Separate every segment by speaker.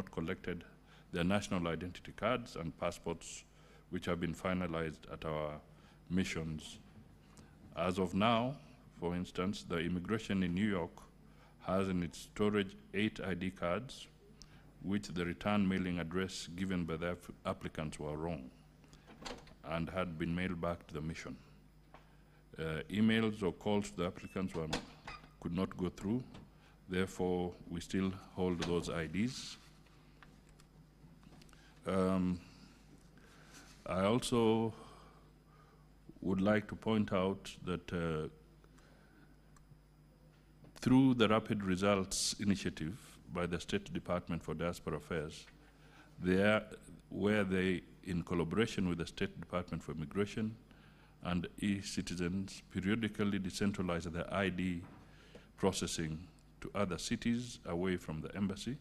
Speaker 1: not collected their national identity cards and passports, which have been finalized at our missions. As of now, for instance, the immigration in New York has in its storage 8 ID cards, which the return mailing address given by the applicants were wrong and had been mailed back to the mission. Emails or calls to the applicants could not go through. Therefore, we still hold those IDs. I also would like to point out that through the Rapid Results Initiative by the State Department for Diaspora Affairs, where they, in collaboration with the State Department for Immigration and e-citizens, periodically decentralize their ID processing to other cities away from the embassy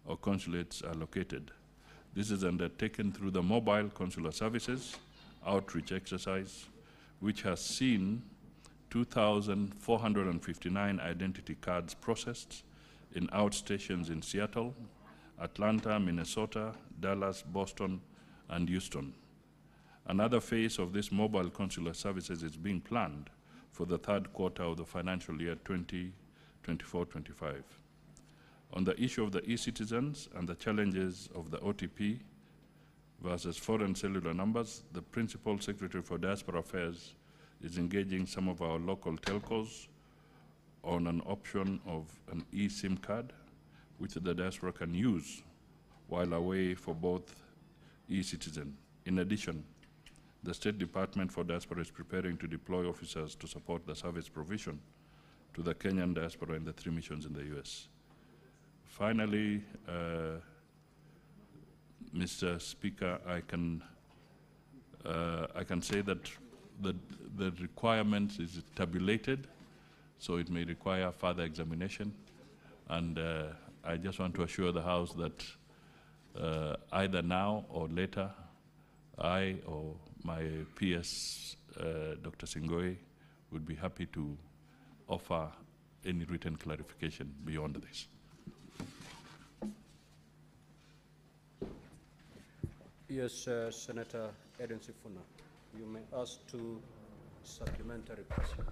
Speaker 1: or consulates are located. This is undertaken through the Mobile Consular Services outreach exercise, which has seen 2,459 identity cards processed in outstations in Seattle, Atlanta, Minnesota, Dallas, Boston, and Houston. Another phase of this mobile consular services is being planned for the third quarter of the financial year 2024-25. On the issue of the e-citizens and the challenges of the OTP versus foreign cellular numbers, the Principal Secretary for Diaspora Affairs is engaging some of our local telcos on an option of an eSIM card, which the diaspora can use while away for both e-citizen. In addition, the State Department for Diaspora is preparing to deploy officers to support the service provision to the Kenyan diaspora in the 3 missions in the US. Finally, Mr. Speaker, I can say that the requirement is tabulated, so it may require further examination. And I just want to assure the House that either now or later, I or my PS, Dr. Singoi, would be happy to offer any written clarification beyond this.
Speaker 2: Yes, Senator Eden Sifuna, you may ask 2 supplementary questions.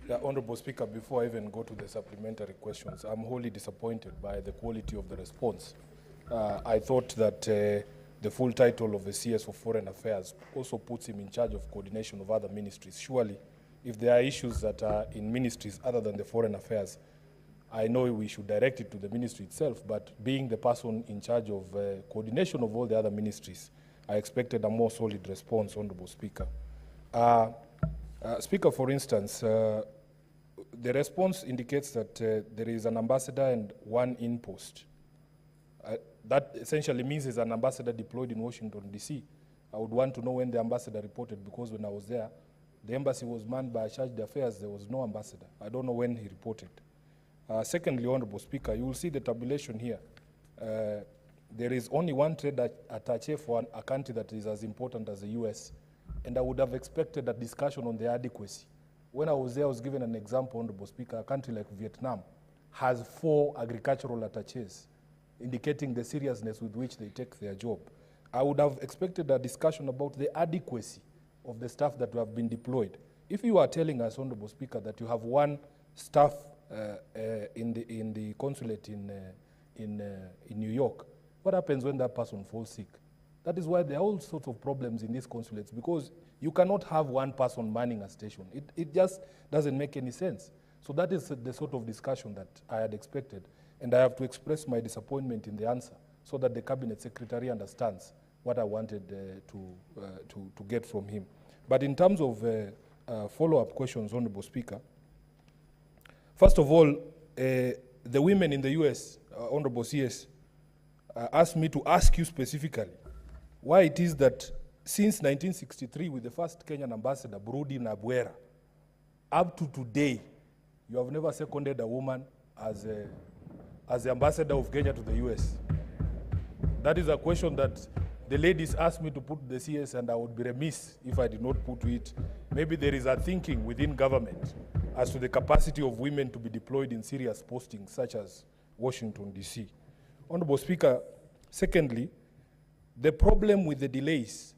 Speaker 3: Yeah, Honorable Speaker, before I even go to the supplementary questions, I'm wholly disappointed by the quality of the response. I thought that the full title of the CS for Foreign Affairs also puts him in charge of coordination of other ministries. Surely, if there are issues that are in ministries other than the Foreign Affairs, I know we should direct it to the ministry itself, but being the person in charge of coordination of all the other ministries, I expected a more solid response, Honorable Speaker. Speaker, for instance, the response indicates that there is an ambassador and 1 in-post. That essentially means there's an ambassador deployed in Washington, D.C. I would want to know when the ambassador reported, because when I was there, the embassy was manned by a charge d'affaires. There was no ambassador. I don't know when he reported. Secondly, Honorable Speaker, you will see the tabulation here. There is only 1 trade attaché for a country that is as important as the US, and I would have expected a discussion on the adequacy. When I was there, I was given an example, Honorable Speaker. A country like Vietnam has 4 agricultural attachés, indicating the seriousness with which they take their job. I would have expected a discussion about the adequacy of the staff that have been deployed. If you are telling us, Honorable Speaker, that you have 1 staff in the consulate in New York, what happens when that person falls sick? That is why there are all sorts of problems in these consulates, because you cannot have 1 person manning a station. It just doesn't make any sense. So that is the sort of discussion that I had expected, and I have to express my disappointment in the answer so that the Cabinet Secretary understands what I wanted to get from him. But in terms of follow-up questions, Honorable Speaker, first of all, the women in the US, Honorable CS, asked me to ask you specifically why it is that since 1963, with the first Kenyan ambassador, Brudi Nabwera, up to today, you have never seconded a woman as the ambassador of Kenya to the US. That is a question that the ladies asked me to put to the CS, and I would be remiss if I did not put to it. Maybe there is a thinking within government as to the capacity of women to be deployed in serious postings such as Washington, D.C. Honorable Speaker, secondly, the problem with the delays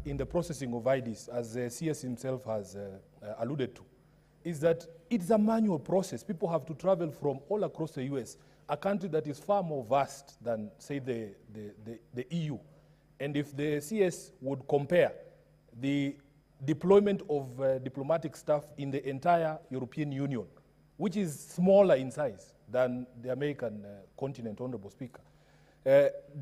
Speaker 3: in the processing of IDs, as the CS himself has alluded to, is that it's a manual process. People have to travel from all across the US, a country that is far more vast than, say, the EU. And if the CS would compare the deployment of diplomatic staff in the entire European Union, which is smaller in size than the American continent, Honorable Speaker,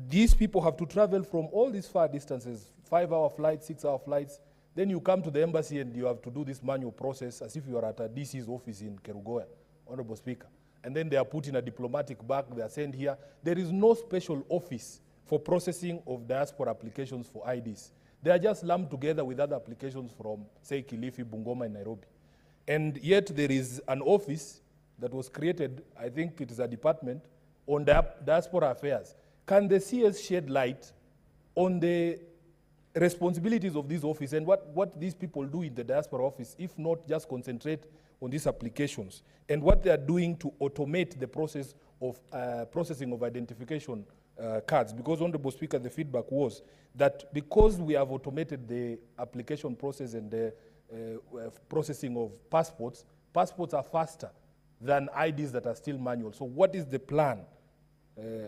Speaker 3: these people have to travel from all these far distances, 5-hour flights, 6-hour flights. Then you come to the embassy and you have to do this manual process as if you are at a DC's office in Kerugoya, Honorable Speaker. And then they are put in a diplomatic bag, they are sent here. There is no special office for processing of diaspora applications for IDs. They are just lumped together with other applications from, say, Kilifi, Bungoma, and Nairobi. And yet there is an office that was created, I think it is a department, on diaspora affairs. Can the CS shed light on the responsibilities of this office and what these people do in the diaspora office, if not just concentrate on these applications, and what they are doing to automate the process of processing of identification cards? Because, Honorable Speaker, the feedback was that because we have automated the application process and the processing of passports, passports are faster than IDs that are still manual. So what is the plan,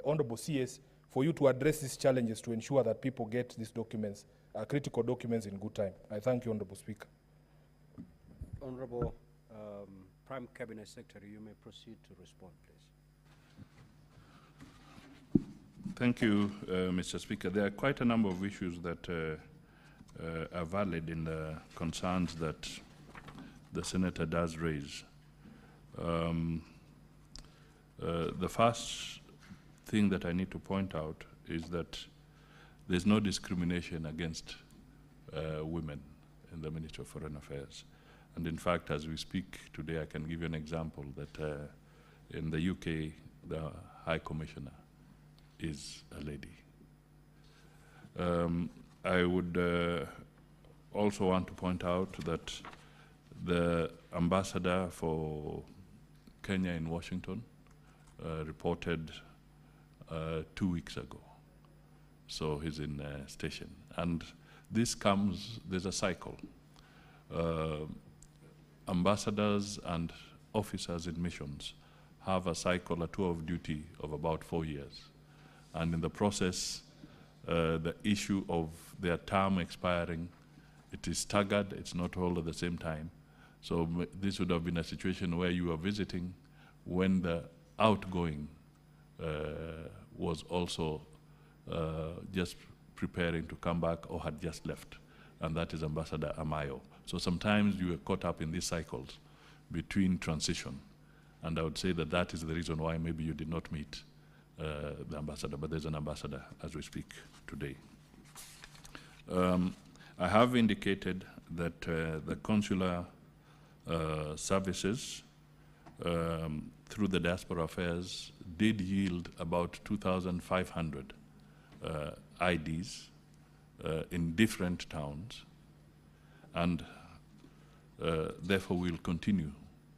Speaker 3: Honorable CS, for you to address these challenges to ensure that people get these documents, critical documents, in good time? I thank you, Honorable Speaker.
Speaker 2: Honorable Prime Cabinet Secretary, you may proceed to respond, please.
Speaker 1: Thank you, Mr. Speaker. There are quite a number of issues that are valid in the concerns that the Senator does raise. The first thing that I need to point out is that there's no discrimination against women in the Ministry of Foreign Affairs. And in fact, as we speak today, I can give you an example that in the UK, the High Commissioner is a lady. I would also want to point out that the ambassador for Kenya in Washington reported 2 weeks ago. So he's in station. And this comes, there's a cycle. Ambassadors and officers in missions have a cycle, a tour of duty of about 4 years. And in the process, the issue of their term expiring, it is staggered, it's not all at the same time. So this would have been a situation where you are visiting when the outgoing was also just preparing to come back or had just left, and that is Ambassador Amayo. So sometimes you are caught up in these cycles between transition, and I would say that that is the reason why maybe you did not meet the ambassador, but there's an ambassador as we speak today. I have indicated that the consular services through the Diaspora Affairs did yield about 2,500 IDs in different towns, and therefore we'll continue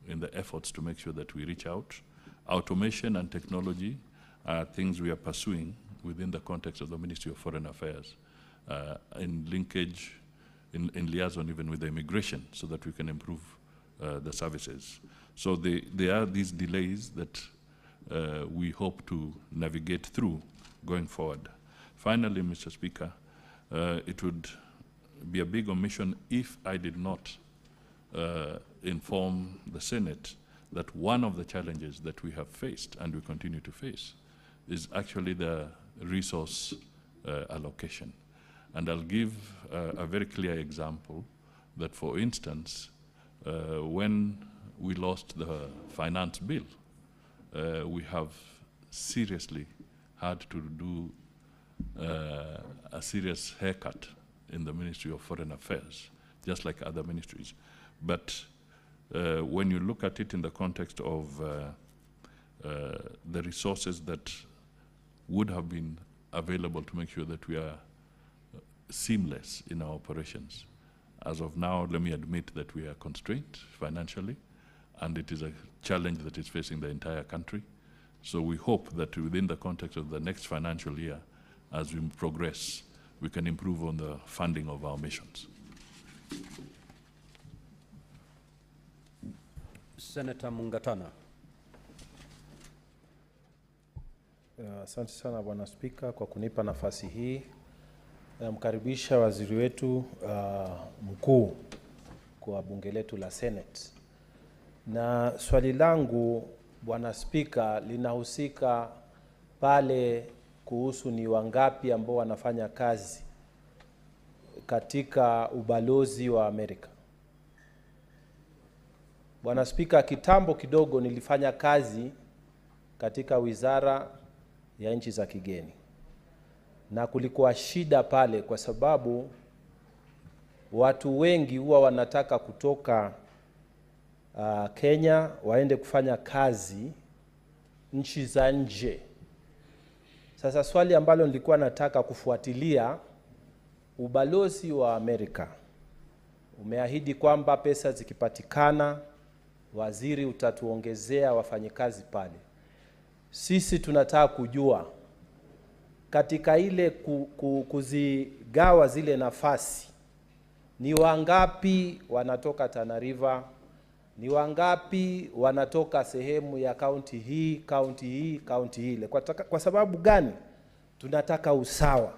Speaker 1: in the efforts to make sure that we reach out. Automation and technology are things we are pursuing within the context of the Ministry of Foreign Affairs in linkage, in liaison even with the immigration, so that we can improve the services. So there are these delays that we hope to navigate through going forward. Finally, Mr. Speaker, it would be a big omission if I did not inform the Senate that one of the challenges that we have faced and we continue to face is actually the resource allocation. And I'll give a very clear example that, for instance, when we lost the finance bill, we have seriously had to do a serious haircut in the Ministry of Foreign Affairs, just like other ministries. But when you look at it in the context of the resources that would have been available to make sure that we are seamless in our operations, as of now, let me admit that we are constrained financially, and it is a challenge that is facing the entire country. So we hope that within the context of the next financial year, as we progress, we can improve on the funding of our missions.
Speaker 2: Senator Mungatana.
Speaker 4: Asante sana Bwana Spika kwa kunipa nafasi hii. Namkaribisha waziri wetu mkuu kwa bunge letu la Senate. Na swali langu Bwana Spika linahusika pale kuhusu ni wangapi ambao wanafanya kazi katika ubalozi wa Amerika. Bwana Spika, kitambo kidogo nilifanya kazi katika wizara ya nchi za kigeni. Na kulikuwa shida pale kwa sababu watu wengi huwa wanataka kutoka Kenya waende kufanya kazi nchi za nje. Sasa swali ambalo nilikuwa nataka kufuatilia, ubalozi wa Amerika umeahidi kwamba pesa zikipatikana waziri utatuongezea wafanyikazi pale. Sisi tunataka kujua katika ile kuzigawa zile nafasi, ni wangapi wanatoka Tana River, ni wangapi wanatoka sehemu ya kaunti hii, kaunti hii, kaunti ile. Kwa sababu gani? Tunataka usawa.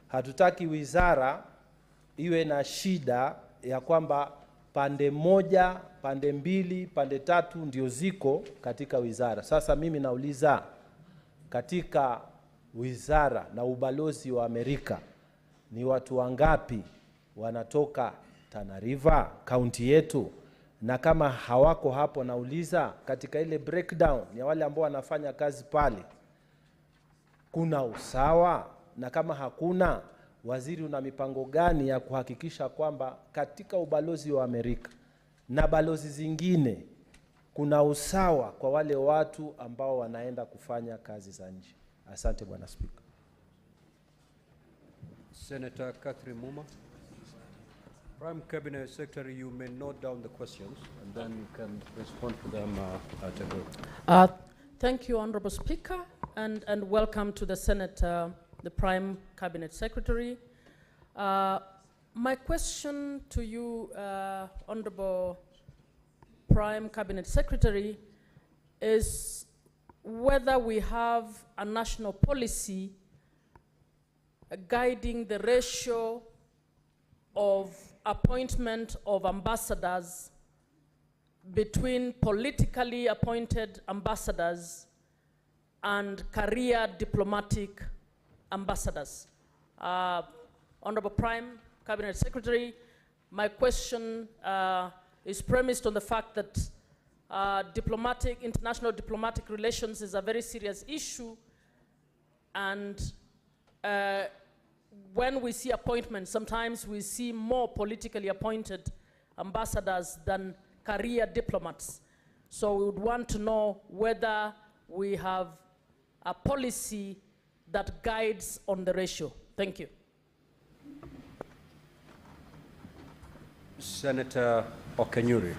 Speaker 4: Hatutaki wizara iwe na shida ya kwamba pande moja, pande mbili, pande tatu ndio ziko katika wizara. Sasa mimi nauliza, katika wizara na ubalozi wa Amerika ni watu wangapi wanatoka Tana River, kaunti yetu? Na kama hawako hapo, nauliza katika ile breakdown ya wale ambao wanafanya kazi pale, kuna usawa? Na kama hakuna, waziri una mipango gani ya kuhakikisha kwamba katika ubalozi wa Amerika na balozi zingine kuna usawa kwa wale watu ambao wanaenda kufanya kazi za nje? Asante Bwana Spika.
Speaker 2: Senator Catherine Muma. Prime Cabinet Secretary, you may note down the questions and then you can respond to them at a go.
Speaker 5: Thank you, Honorable Speaker, and welcome to the Senate, the Prime Cabinet Secretary. My question to you, Honorable Prime Cabinet Secretary, is whether we have a national policy guiding the ratio of appointment of ambassadors between politically appointed ambassadors and career diplomatic ambassadors. Honorable Prime Cabinet Secretary, my question is premised on the fact that international diplomatic relations is a very serious issue, and when we see appointments, sometimes we see more politically appointed ambassadors than career diplomats. So we would want to know whether we have a policy that guides on the ratio. Thank you.
Speaker 2: Senator Okenyuri.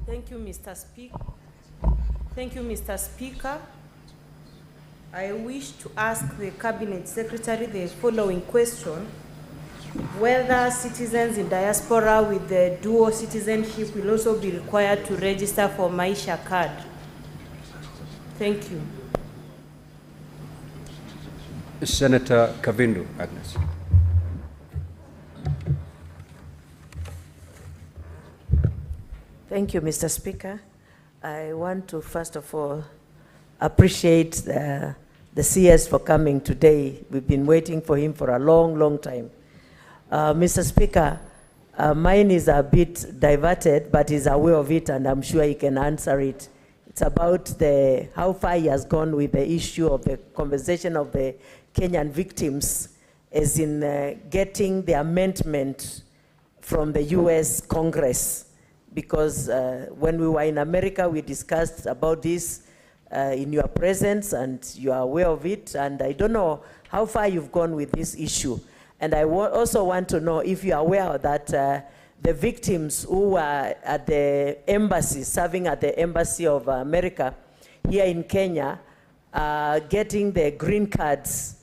Speaker 6: Thank you, Mr. Speaker. Thank you, Mr. Speaker. I wish to ask the Cabinet Secretary the following question: whether citizens in diaspora with the dual citizenship will also be required to register for Maisha card. Thank you.
Speaker 2: Senator Kavindu Agnes.
Speaker 7: Thank you, Mr. Speaker. I want to first of all appreciate the CS for coming today. We've been waiting for him for a long, long time. Mr. Speaker, mine is a bit diverted, but he's aware of it, and I'm sure he can answer it. It's about how far he has gone with the issue of the compensation of the Kenyan victims, as in getting the amendment from the US Congress. Because when we were in America, we discussed about this in your presence, and you are aware of it, and I don't know how far you've gone with this issue. And I also want to know if you are aware that the victims who are at the embassy, serving at the Embassy of America here in Kenya, getting their green cards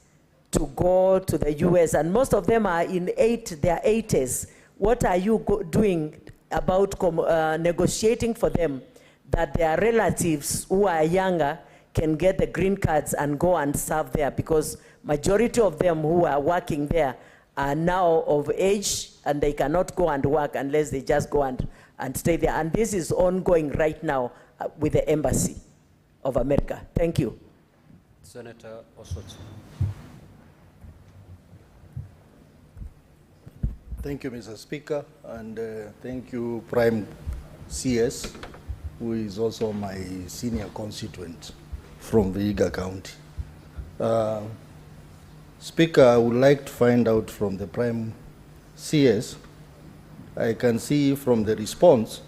Speaker 7: to go to the US, and most of them are in their 80s. What are you doing about negotiating for them that their relatives who are younger can get the green cards and go and serve there? Because majority of them who are working there are now of age and they cannot go and work unless they just go and stay there. And this is ongoing right now with the Embassy of America. Thank you.
Speaker 2: Senator Osotsi.
Speaker 8: Thank you, Mr. Speaker, and thank you, Prime CS, who is also my senior constituent from Vihiga County. Speaker, I would like to find out from the Prime CS, I can see from the response,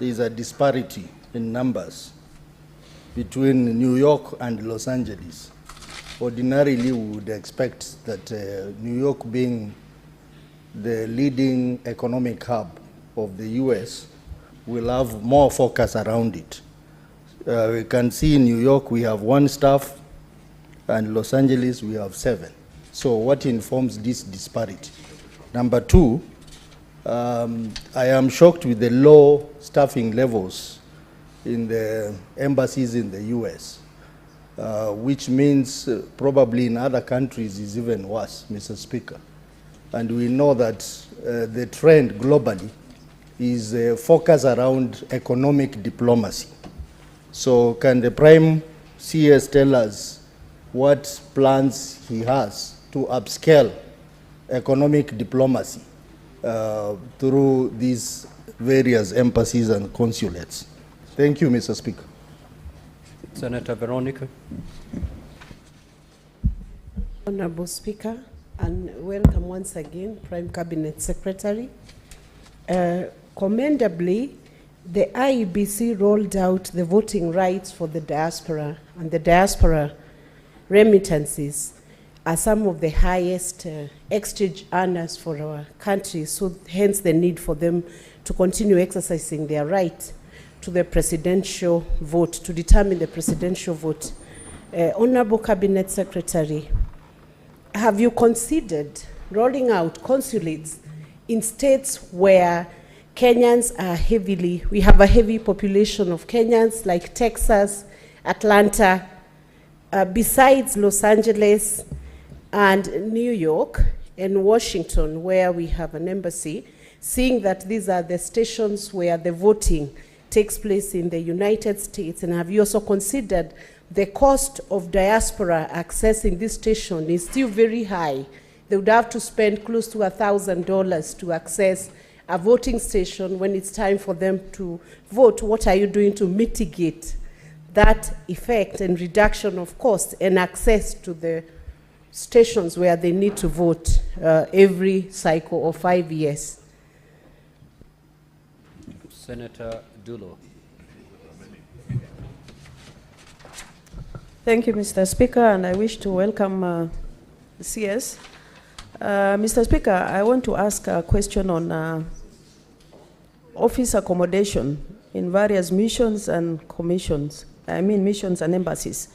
Speaker 8: there is a disparity in numbers between New York and Los Angeles. Ordinarily, we would expect that New York being the leading economic hub of the US will have more focus around it. We can see in New York we have 1 staff, and Los Angeles we have 7. So what informs this disparity? Number 2, I am shocked with the low staffing levels in the embassies in the US, which means probably in other countries is even worse, Mr. Speaker. And we know that the trend globally is focused around economic diplomacy. So can the Prime CS tell us what plans he has to upscale economic diplomacy through these various embassies and consulates? Thank you, Mr. Speaker.
Speaker 2: Senator Veronica.
Speaker 9: Honorable Speaker, and welcome once again, Prime Cabinet Secretary. Commendably, the IEBC rolled out the voting rights for the diaspora, and the diaspora remittances are some of the highest exchange earners for our country, so hence the need for them to continue exercising their right to the presidential vote, to determine the presidential vote. Honorable Cabinet Secretary, have you considered rolling out consulates in states where Kenyans are we have a heavy population of Kenyans, like Texas, Atlanta, besides Los Angeles and New York and Washington, where we have an embassy, seeing that these are the stations where the voting takes place in the United States? And have you also considered the cost of diaspora accessing this station is still very high? They would have to spend close to $1,000 to access a voting station when it's time for them to vote. What are you doing to mitigate that effect and reduction of cost and access to the stations where they need to vote every cycle of 5 years?
Speaker 2: Senator Dulo.
Speaker 10: Thank you, Mr. Speaker, and I wish to welcome CS. Mr. Speaker, I want to ask a question on office accommodation in various missions and commissions. I mean missions and embassies.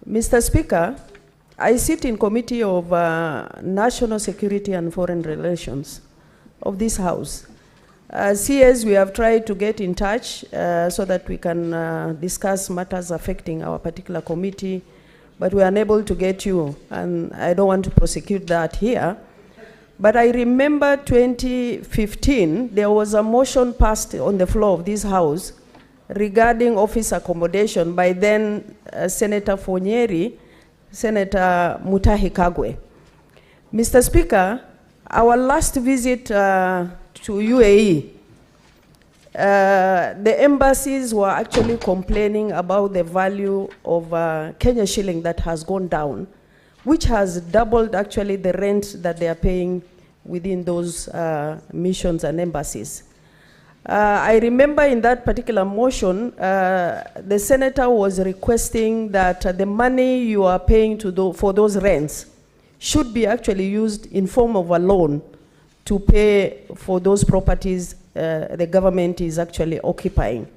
Speaker 10: Mr. Speaker, I sit in Committee of National Security and Foreign Relations of this House. CS, we have tried to get in touch so that we can discuss matters affecting our particular committee, but we are unable to get you, and I don't want to prosecute that here. But I remember 2015, there was a motion passed on the floor of this House regarding office accommodation by then Senator Fonyeri, Senator Mutahi Kagwe. Mr. Speaker, our last visit to UAE, the embassies were actually complaining about the value of Kenya shilling that has gone down, which has doubled actually the rent that they are paying within those missions and embassies. I remember in that particular motion, the senator was requesting that the money you are paying for those rents should be actually used in form of a loan to pay for those properties the government is actually occupying.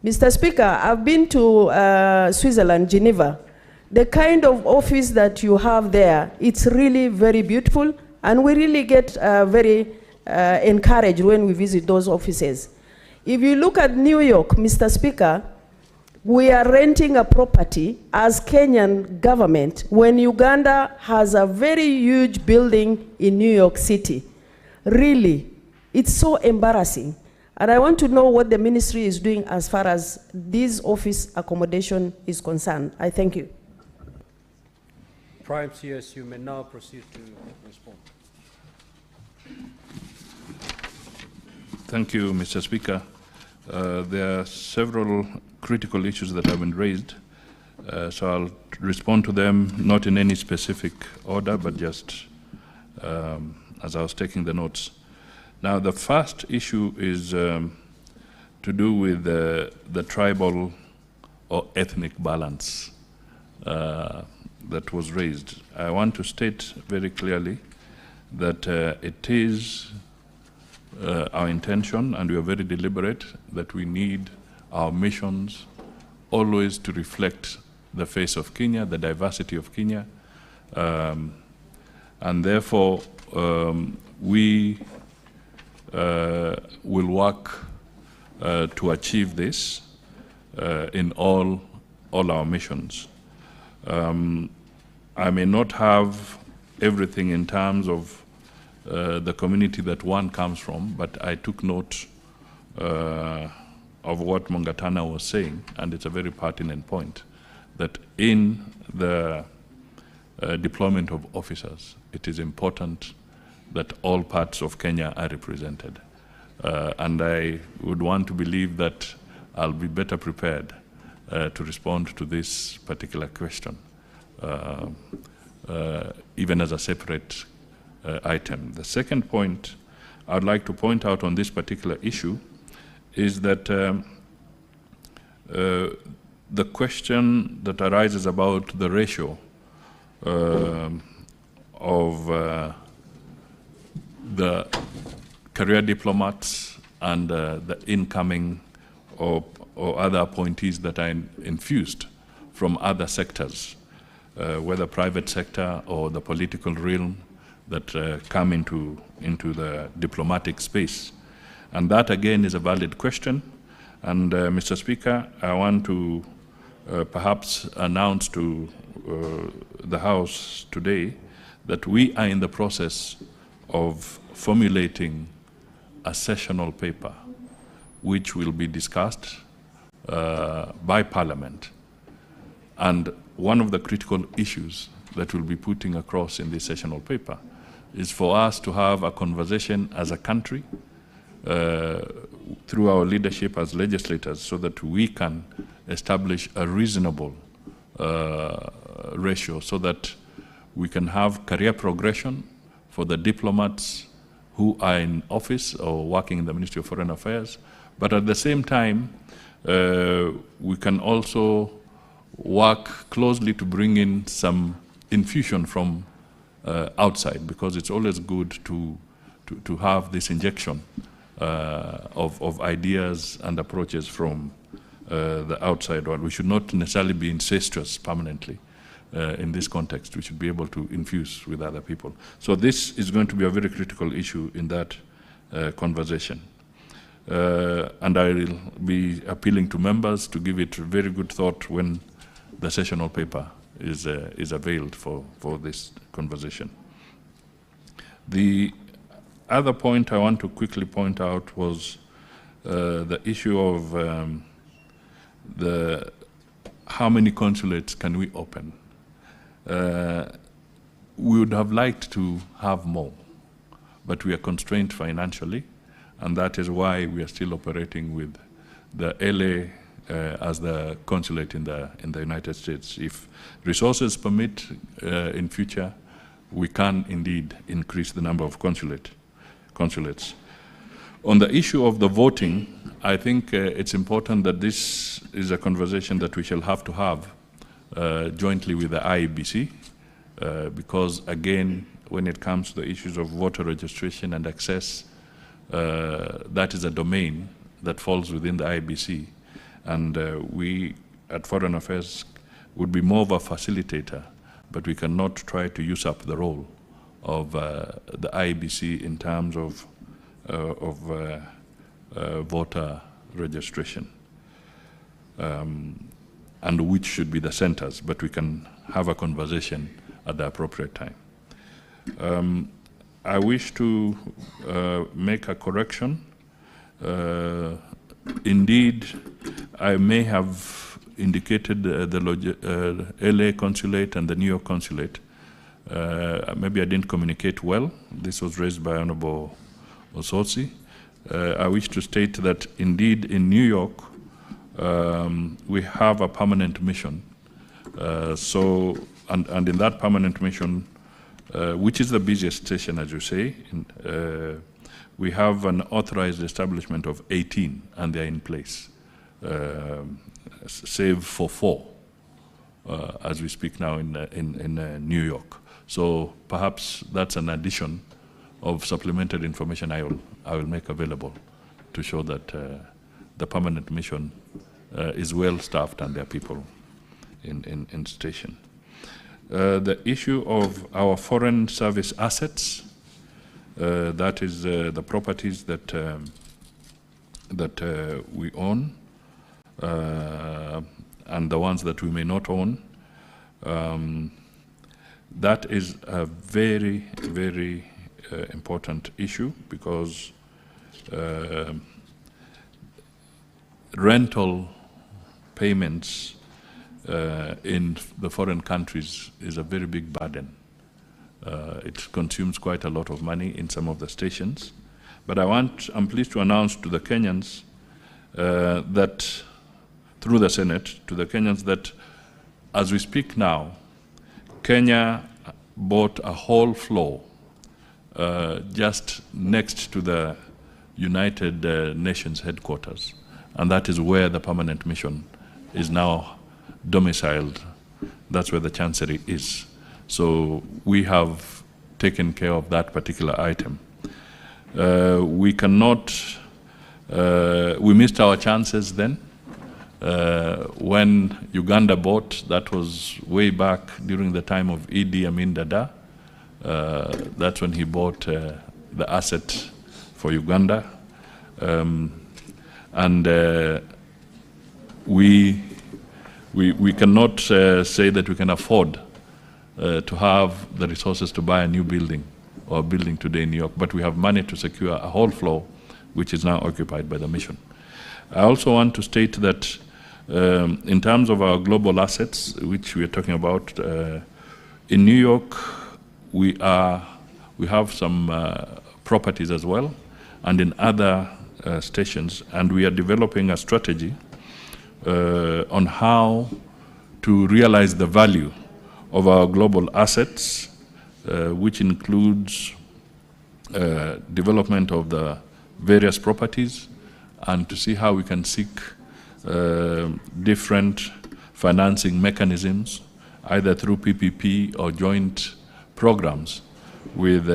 Speaker 10: Mr. Speaker, I've been to Switzerland, Geneva. The kind of office that you have there, it's really very beautiful, and we really get very encouraged when we visit those offices. If you look at New York, Mr. Speaker, we are renting a property as Kenyan government when Uganda has a very huge building in New York City. Really, it's so embarrassing. And I want to know what the ministry is doing as far as this office accommodation is concerned. I thank you.
Speaker 2: Prime CS, you may now proceed to respond.
Speaker 1: Thank you, Mr. Speaker. There are several critical issues that have been raised, so I'll respond to them not in any specific order, but just as I was taking the notes. Now, the first issue is to do with the tribal or ethnic balance that was raised. I want to state very clearly that it is our intention, and we are very deliberate, that we need our missions always to reflect the face of Kenya, the diversity of Kenya, and therefore we will work to achieve this in all our missions. I may not have everything in terms of the community that one comes from, but I took note of what Mongatana was saying, and it's a very pertinent point, that in the deployment of officers, it is important that all parts of Kenya are represented. And I would want to believe that I'll be better prepared to respond to this particular question, even as a separate item. The second point I'd like to point out on this particular issue is that the question that arises about the ratio of the career diplomats and the incoming or other appointees that are infused from other sectors, whether private sector or the political realm, that come into the diplomatic space. And that again is a valid question. And Mr. Speaker, I want to perhaps announce to the House today that we are in the process of formulating a sessional paper which will be discussed by Parliament. And one of the critical issues that we'll be putting across in this sessional paper is for us to have a conversation as a country through our leadership as legislators, so that we can establish a reasonable ratio, so that we can have career progression for the diplomats who are in office or working in the Ministry of Foreign Affairs, but at the same time we can also work closely to bring in some infusion from outside, because it's always good to have this injection of ideas and approaches from the outside world. We should not necessarily be incestuous permanently in this context. We should be able to infuse with other people. So this is going to be a very critical issue in that conversation. And I will be appealing to members to give it very good thought when the sessional paper is availed for this conversation. The other point I want to quickly point out was the issue of how many consulates can we open. We would have liked to have more, but we are constrained financially, and that is why we are still operating with the LA as the consulate in the United States. If resources permit in future, we can indeed increase the number of consulates. On the issue of the voting, I think it's important that this is a conversation that we shall have to have jointly with the IEBC, because again, when it comes to the issues of voter registration and access, that is a domain that falls within the IBC. And we at Foreign Affairs would be more of a facilitator, but we cannot try to usurp the role of the IBC in terms of voter registration, and which should be the centers, but we can have a conversation at the appropriate time. I wish to make a correction. Indeed, I may have indicated the LA consulate and the New York consulate. Maybe I didn't communicate well. This was raised by Honorable Osotsi. I wish to state that indeed in New York, we have a permanent mission. And in that permanent mission, which is the busiest station, as you say, we have an authorized establishment of 18, and they're in place, save for 4, as we speak now in New York. So perhaps that's an addition of supplemented information I will make available to show that the permanent mission is well staffed and there are people in station. The issue of our foreign service assets, that is the properties that we own and the ones that we may not own. That is a very, very important issue because rental payments in the foreign countries is a very big burden. It consumes quite a lot of money in some of the stations. But I'm pleased to announce to the Kenyans that, through the Senate, to the Kenyans that as we speak now, Kenya bought a whole floor just next to the United Nations headquarters. And that is where the permanent mission is now domiciled. That's where the Chancery is. So we have taken care of that particular item. We cannot, we missed our chances then. When Uganda bought, that was way back during the time of Idi Amin Dada. That's when he bought the asset for Uganda. We cannot say that we can afford to have the resources to buy a new building or a building today in New York, but we have money to secure a whole floor, which is now occupied by the mission. I also want to state that in terms of our global assets, which we are talking about, in New York, we have some properties as well, and in other stations, and we are developing a strategy on how to realize the value of our global assets, which includes development of the various properties, and to see how we can seek different financing mechanisms, either through PPP or joint programs with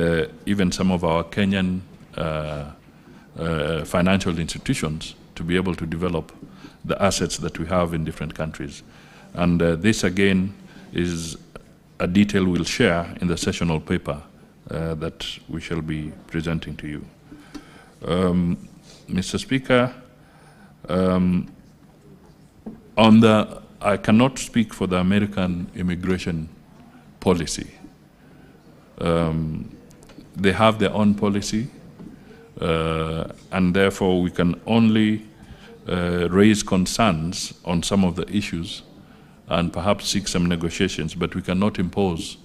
Speaker 1: even some of our Kenyan financial institutions to be able to develop the assets that we have in different countries. And this again is a detail we'll share in the sessional paper that we shall be presenting to you. Mr. Speaker, I cannot speak for the American immigration policy. They have their own policy, and therefore we can only raise concerns on some of the issues and perhaps seek some negotiations, but we cannot impose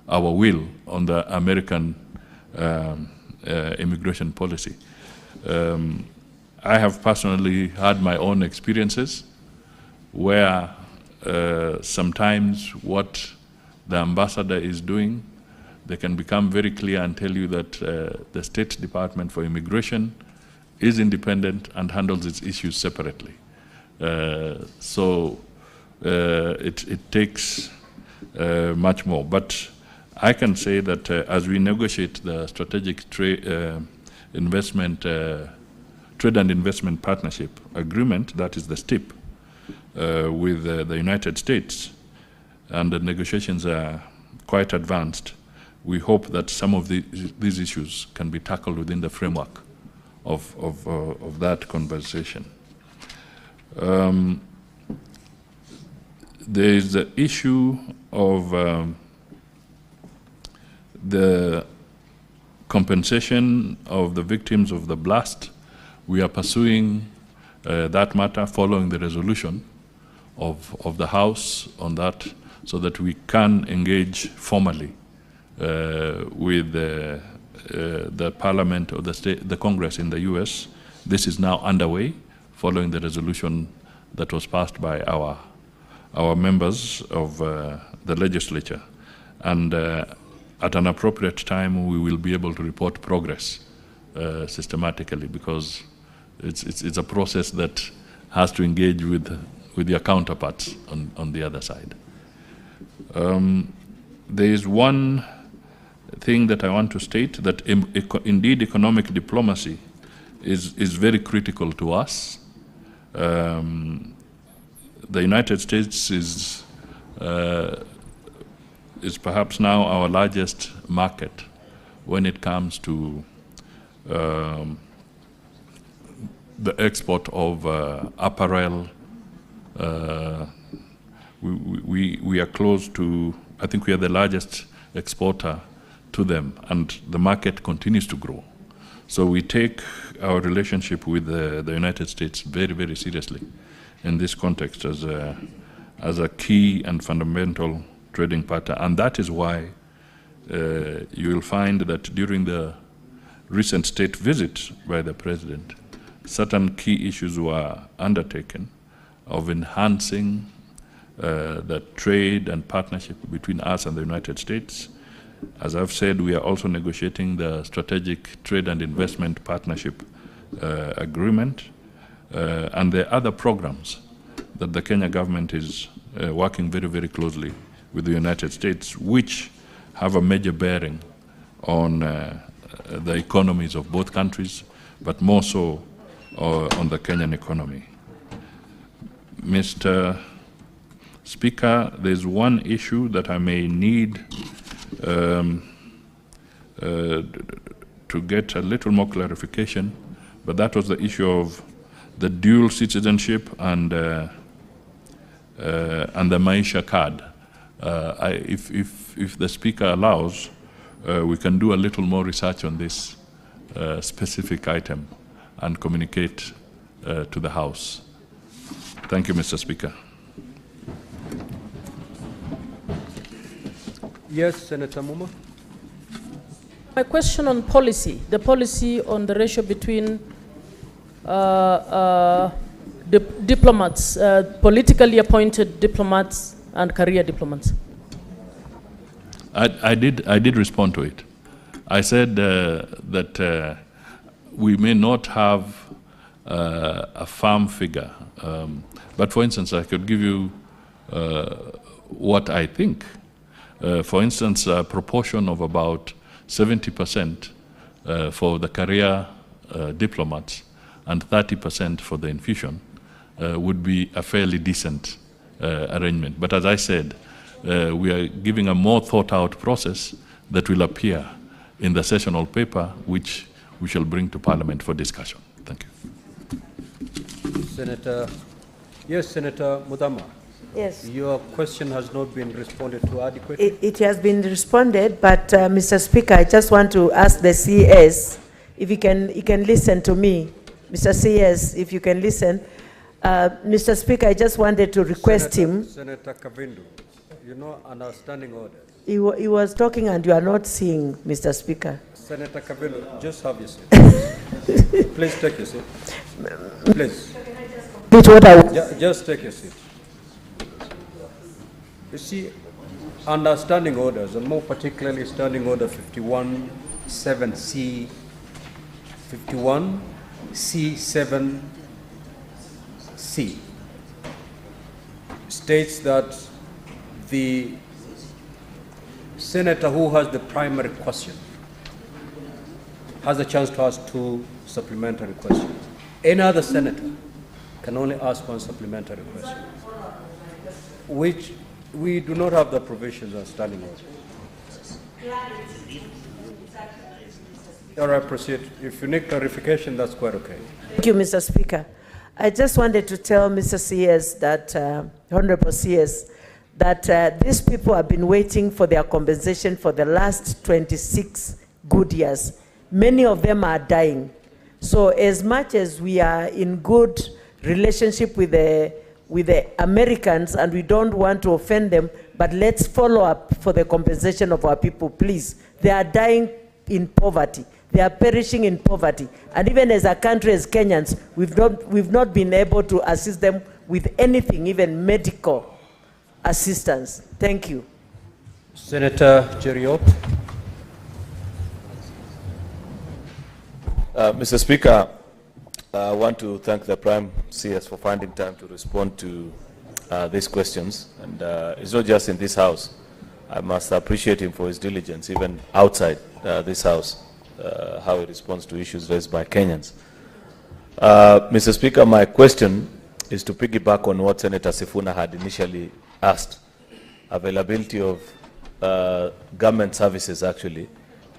Speaker 1: our will on the American immigration policy. I have personally had my own experiences where sometimes what the ambassador is doing, they can become very clear and tell you that the State Department for Immigration is independent and handles its issues separately. So it takes much more. But I can say that as we negotiate the strategic trade and investment partnership agreement, that is the STIP, with the United States, and the negotiations are quite advanced, we hope that some of these issues can be tackled within the framework of that conversation. There is the issue of the compensation of the victims of the blast. We are pursuing that matter following the resolution of the House on that, so that we can engage formally with the Parliament or the Congress in the US. This is now underway following the resolution that was passed by our members of the legislature. And at an appropriate time, we will be able to report progress systematically, because it's a process that has to engage with your counterparts on the other side. There is one thing that I want to state, that indeed economic diplomacy is very critical to us. The United States is perhaps now our largest market when it comes to the export of apparel. We are close to, I think we are the largest exporter to them, and the market continues to grow. So we take our relationship with the United States very, very seriously in this context as a key and fundamental trading partner. And that is why you will find that during the recent state visit by the President, certain key issues were undertaken of enhancing the trade and partnership between us and the United States. As I've said, we are also negotiating the strategic trade and investment partnership agreement, and there are other programs that the Kenya government is working very, very closely with the United States, which have a major bearing on the economies of both countries, but more so on the Kenyan economy. Mr. Speaker, there's one issue that I may need to get a little more clarification, but that was the issue of the dual citizenship and the Maisha card. If the Speaker allows, we can do a little more research on this specific item and communicate to the House. Thank you, Mr. Speaker.
Speaker 2: Yes, Senator Muma.
Speaker 5: My question on policy, the policy on the ratio between diplomats, politically appointed diplomats and career diplomats.
Speaker 1: I did respond to it. I said that we may not have a firm figure, but for instance, I could give you what I think. For instance, a proportion of about 70% for the career diplomats and 30% for the infusion would be a fairly decent arrangement. But as I said, we are giving a more thought-out process that will appear in the sessional paper, which we shall bring to Parliament for discussion. Thank you.
Speaker 2: Senator, yes, Senator Mudama.
Speaker 7: Yes.
Speaker 2: Your question has not been responded to adequately.
Speaker 7: It has been responded, but Mr. Speaker, I just want to ask the CS if he can listen to me. Mr. CS, if you can listen. Mr. Speaker, I just wanted to request him.
Speaker 2: Senator Kavindu, you know, under standing order.
Speaker 7: He was talking and you are not seeing, Mr. Speaker.
Speaker 2: Senator Kavindu, just have your seat. Please take your seat. Please. Just take your seat. You see, under standing orders, and more particularly standing order 51(7)C, 51(C)(7)C, states that the Senator who has the primary question has a chance to ask 2 supplementary questions. Any other senator can only ask 1 supplementary question, which we do not have the provisions on standing order. All right, proceed. If you need clarification, that's quite okay.
Speaker 7: Thank you, Mr. Speaker. I just wanted to tell Mr. CS that, Honorable CS, that these people have been waiting for their compensation for the last 26 good years. Many of them are dying. So as much as we are in good relationship with the Americans and we don't want to offend them, but let's follow up for the compensation of our people, please. They are dying in poverty. They are perishing in poverty. And even as a country, as Kenyans, we've not been able to assist them with anything, even medical assistance. Thank you.
Speaker 2: Senator Jeriot.
Speaker 11: Mr. Speaker, I want to thank the Prime CS for finding time to respond to these questions. And it's not just in this House. I must appreciate him for his diligence, even outside this House, how he responds to issues raised by Kenyans. Mr. Speaker, my question is to piggyback on what Senator Sifuna had initially asked. Availability of government services, actually,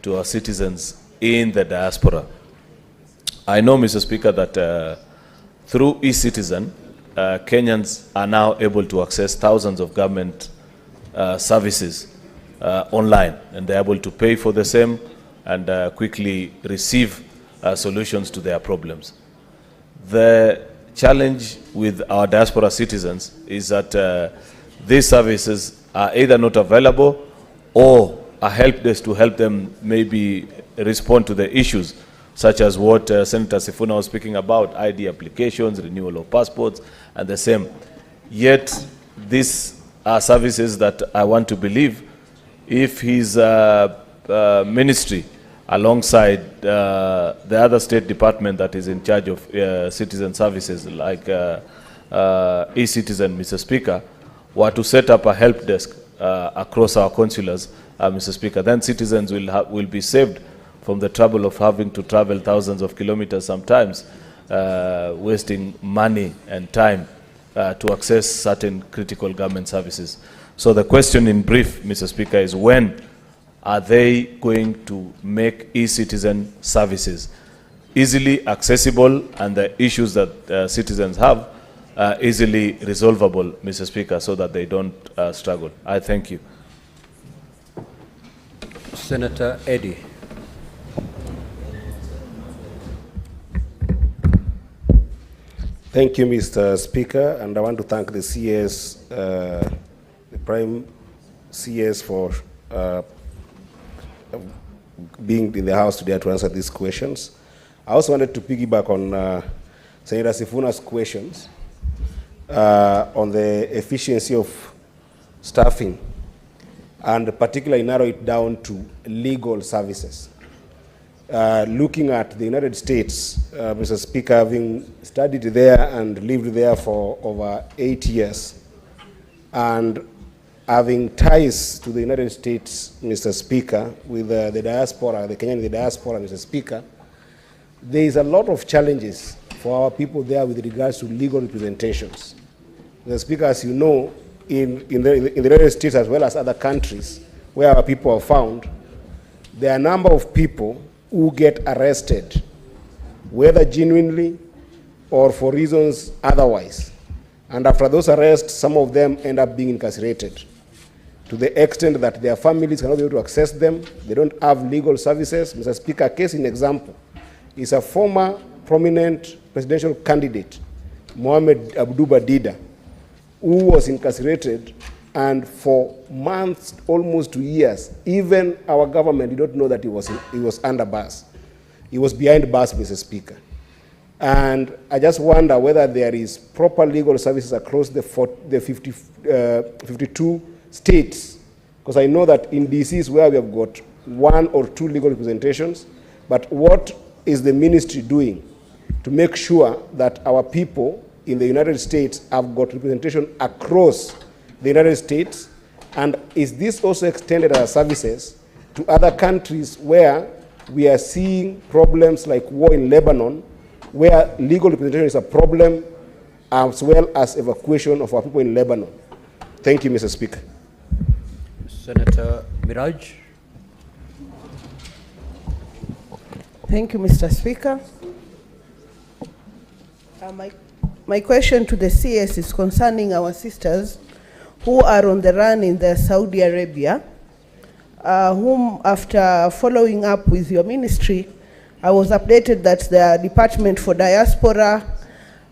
Speaker 11: to our citizens in the diaspora. I know, Mr. Speaker, that through eCitizen, Kenyans are now able to access thousands of government services online, and they're able to pay for the same and quickly receive solutions to their problems. The challenge with our diaspora citizens is that these services are either not available or are help desk to help them maybe respond to the issues, such as what Senator Sifuna was speaking about, ID applications, renewal of passports, and the same. Yet, these are services that I want to believe, if his ministry, alongside the other state department that is in charge of citizen services, like eCitizen, Mr. Speaker, were to set up a help desk across our consulars, Mr. Speaker, then citizens will be saved from the trouble of having to travel thousands of kilometers sometimes, wasting money and time to access certain critical government services. So the question in brief, Mr. Speaker, is when are they going to make eCitizen services easily accessible and the issues that citizens have easily resolvable, Mr. Speaker, so that they don't struggle? I thank you.
Speaker 2: Senator Eddy.
Speaker 12: Thank you, Mr. Speaker, and I want to thank the CS, the Prime CS, for being in the House today to answer these questions. I also wanted to piggyback on Senator Sifuna's questions on the efficiency of staffing, and particularly narrow it down to legal services. Looking at the United States, Mr. Speaker, having studied there and lived there for over 8 years, and having ties to the United States, Mr. Speaker, with the diaspora, the Kenyan in the diaspora, Mr. Speaker, there is a lot of challenges for our people there with regards to legal representations. Mr. Speaker, as you know, in the United States as well as other countries where our people are found, there are a number of people who get arrested, whether genuinely or for reasons otherwise. And after those arrests, some of them end up being incarcerated, to the extent that their families cannot be able to access them. They don't have legal services. Mr. Speaker, a case in example is a former prominent presidential candidate, Mohamed Abdu Badida, who was incarcerated, and for months, almost 2 years, even our government did not know that he was under bars. He was behind bars, Mr. Speaker. And I just wonder whether there is proper legal services across the 52 states, because I know that in DC is where we have got 1 or 2 legal representations, but what is the ministry doing to make sure that our people in the United States have got representation across the United States, And is this also extended as services to other countries where we are seeing problems like war in Lebanon, where legal representation is a problem, as well as evacuation of our people in Lebanon? Thank you, Mr. Speaker.
Speaker 2: Senator Miraj.
Speaker 13: Thank you, Mr. Speaker. My question to the CS is concerning our sisters who are on the run in the Saudi Arabia, whom, after following up with your ministry, I was updated that the Department for Diaspora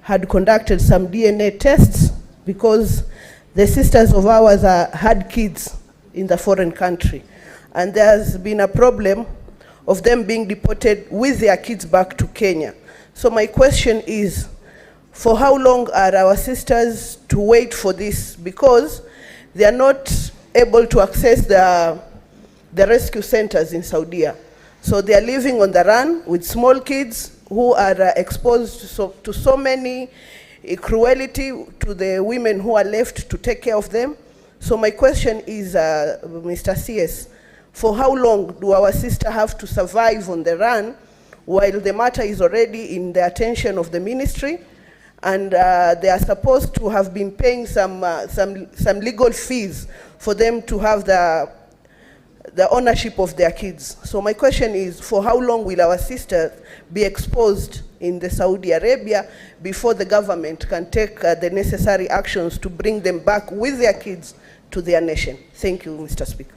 Speaker 13: had conducted some DNA tests because the sisters of ours had kids in the foreign country. And there's been a problem of them being deported with their kids back to Kenya. So my question is, for how long are our sisters to wait for this? Because they are not able to access the rescue centers in Saudi. So they are living on the run with small kids who are exposed to so many cruelty to the women who are left to take care of them. So my question is, Mr. CS, for how long do our sisters have to survive on the run while the matter is already in the attention of the ministry, and they are supposed to have been paying some legal fees for them to have the ownership of their kids? So my question is, for how long will our sisters be exposed in the Saudi Arabia before the government can take the necessary actions to bring them back with their kids to their nation? Thank you, Mr. Speaker.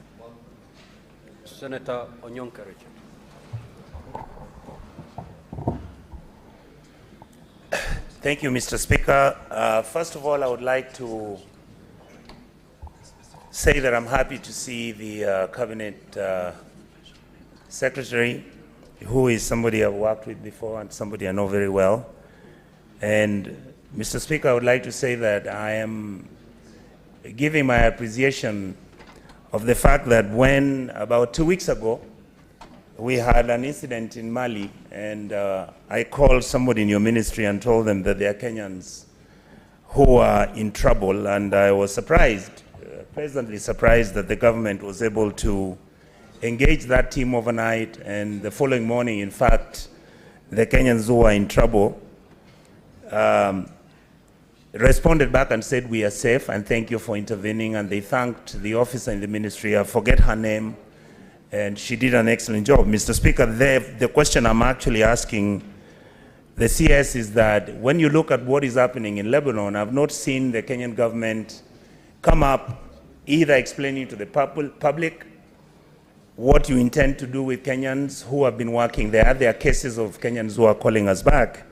Speaker 2: Senator Onyonka Richard.
Speaker 14: Thank you, Mr. Speaker. First of all, I would like to say that I'm happy to see the Cabinet Secretary, who is somebody I've worked with before and somebody I know very well. And Mr. Speaker, I would like to say that I am giving my appreciation of the fact that when about 2 weeks ago, we had an incident in Mali, and I called somebody in your ministry and told them that there are Kenyans who are in trouble, and I was surprised, pleasantly surprised, that the government was able to engage that team overnight, and the following morning, in fact, the Kenyans who are in trouble responded back and said, we are safe, and thank you for intervening, and they thanked the officer in the ministry. I forget her name, and she did an excellent job. Mr. Speaker, the question I'm actually asking the CS is that when you look at what is happening in Lebanon, I've not seen the Kenyan government come up either explaining to the public what you intend to do with Kenyans who have been working there. There are cases of Kenyans who are calling us back.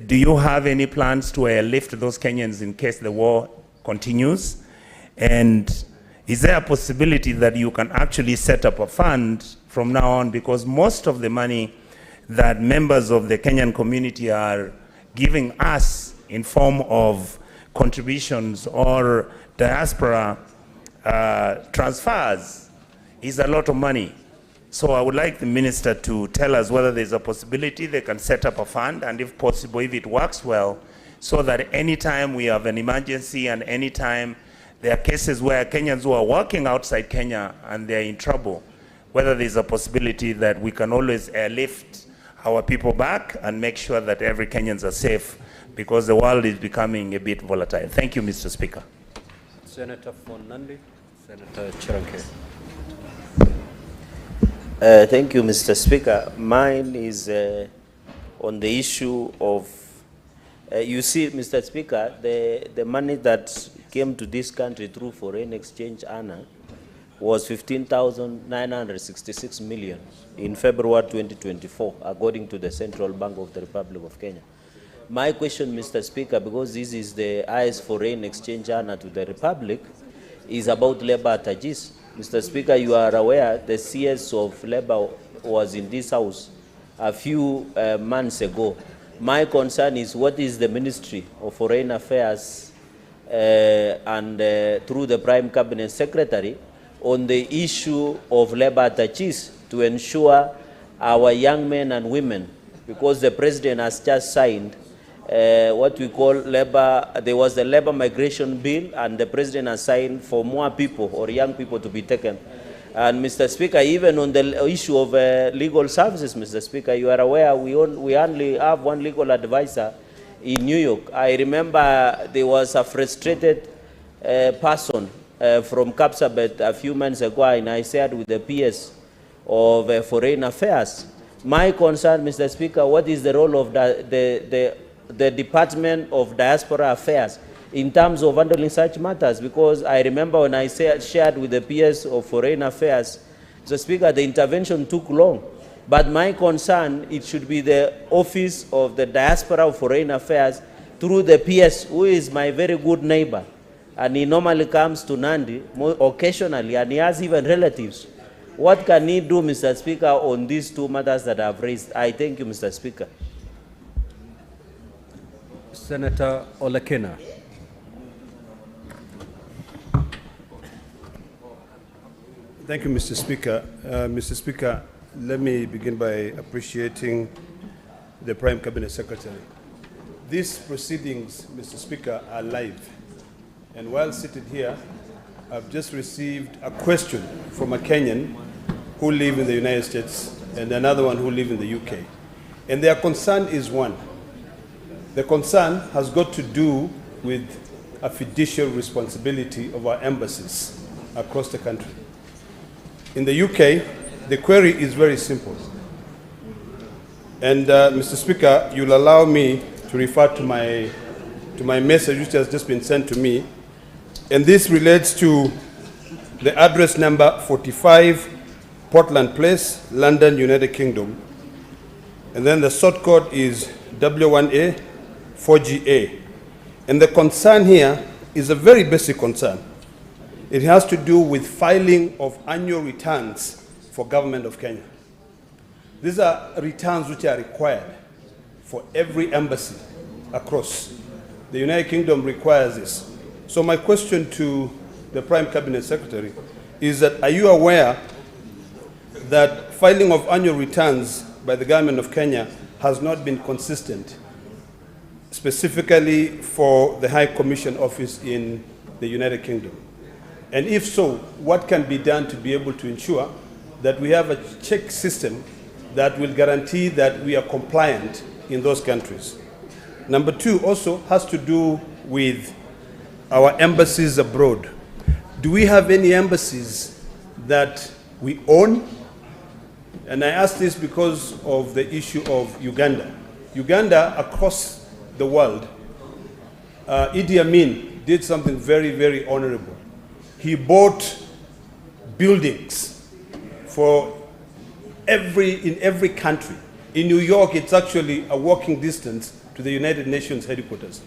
Speaker 14: Do you have any plans to airlift those Kenyans in case the war continues? And is there a possibility that you can actually set up a fund from now on? Because most of the money that members of the Kenyan community are giving us in form of contributions or diaspora transfers is a lot of money. So I would like the minister to tell us whether there's a possibility they can set up a fund, and if possible, if it works well, so that anytime we have an emergency and anytime there are cases where Kenyans who are working outside Kenya and they're in trouble, whether there's a possibility that we can always airlift our people back and make sure that every Kenyans are safe, because the world is becoming a bit volatile. Thank you, Mr. Speaker.
Speaker 2: Senator Fonandi, Senator Chiranke.
Speaker 15: Thank you, Mr. Speaker. Mine is on the issue of, you see, Mr. Speaker, the money that came to this country through foreign exchange honor was 15,966 million in February 2024, according to the Central Bank of the Republic of Kenya. My question, Mr. Speaker, because this is the highest foreign exchange honor to the Republic, is about labor ADVERTISE. Mr. Speaker, you are aware the CS of labor was in this house a few months ago. My concern is, what is the Ministry of Foreign Affairs and through the Prime Cabinet Secretary on the issue of labor ADVERTISE to ensure our young men and women, because the President has just signed what we call labor, there was the labor migration bill, and the president assigned for more people or young people to be taken. And Mr. Speaker, even on the issue of legal services, Mr. Speaker, you are aware we only have one legal advisor in New York. I remember there was a frustrated person from Kapsabet a few months ago, and I shared with the PS of Foreign Affairs. My concern, Mr. Speaker, what is the role of the Department of Diaspora Affairs in terms of handling such matters? Because I remember when I shared with the PS of Foreign Affairs, Mr. Speaker, the intervention took long. But my concern, it should be the Office of the Diaspora of Foreign Affairs through the PS, who is my very good neighbor. And he normally comes to Nandi occasionally, and he has even relatives. What can he do, Mr. Speaker, on these two matters that I have raised? I thank you, Mr. Speaker.
Speaker 2: Senator Olekina.
Speaker 16: Thank you, Mr. Speaker. Mr. Speaker, let me begin by appreciating the Prime Cabinet Secretary. These proceedings, Mr. Speaker, are live. And while seated here, I've just received a question from a Kenyan who lives in the United States and another one who lives in the UK. And their concern is one. The concern has got to do with a fiduciary responsibility of our embassies across the country. In the UK, the query is very simple. And Mr. Speaker, you'll allow me to refer to my message which has just been sent to me. And this relates to the address number 45 Portland Place, London, United Kingdom. And then the sort code is W1A 4GA. And the concern here is a very basic concern. It has to do with filing of annual returns for Government of Kenya. These are returns which are required for every embassy across. The United Kingdom requires this. So my question to the Prime Cabinet Secretary is that, are you aware that filing of annual returns by the Government of Kenya has not been consistent, specifically for the High Commission Office in the United Kingdom? And if so, what can be done to be able to ensure that we have a check system that will guarantee that we are compliant in those countries? Number two also has to do with our embassies abroad. Do we have any embassies that we own? And I ask this because of the issue of Uganda. Uganda, across the world, Idi Amin did something very, very honorable. He bought buildings for in every country. In New York, it's actually a walking distance to the United Nations headquarters.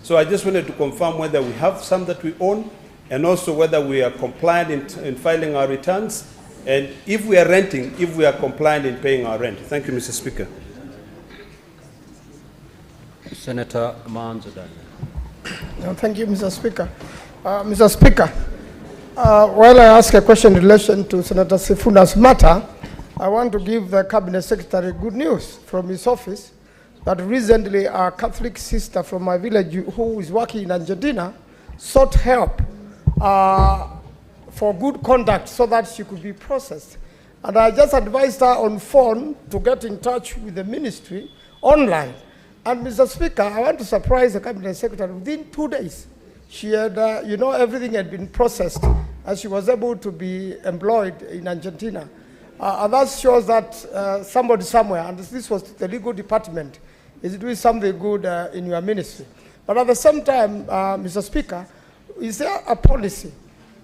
Speaker 16: So I just wanted to confirm whether we have some that we own, and also whether we are compliant in filing our returns, and if we are renting, if we are compliant in paying our rent. Thank you, Mr. Speaker.
Speaker 2: Senator Manzadani.
Speaker 17: Thank you, Mr. Speaker. Mr. Speaker, while I ask a question in relation to Senator Sifuna's matter, I want to give the Cabinet Secretary good news from his office that recently a Catholic sister from my village who is working in Argentina sought help for good conduct so that she could be processed. And I just advised her on phone to get in touch with the ministry online. And Mr. Speaker, I want to surprise the Cabinet Secretary. Within 2 days, she had, everything had been processed and she was able to be employed in Argentina. And that shows that somebody somewhere, and this was the legal department, is doing something good in your ministry. But at the same time, Mr. Speaker, is there a policy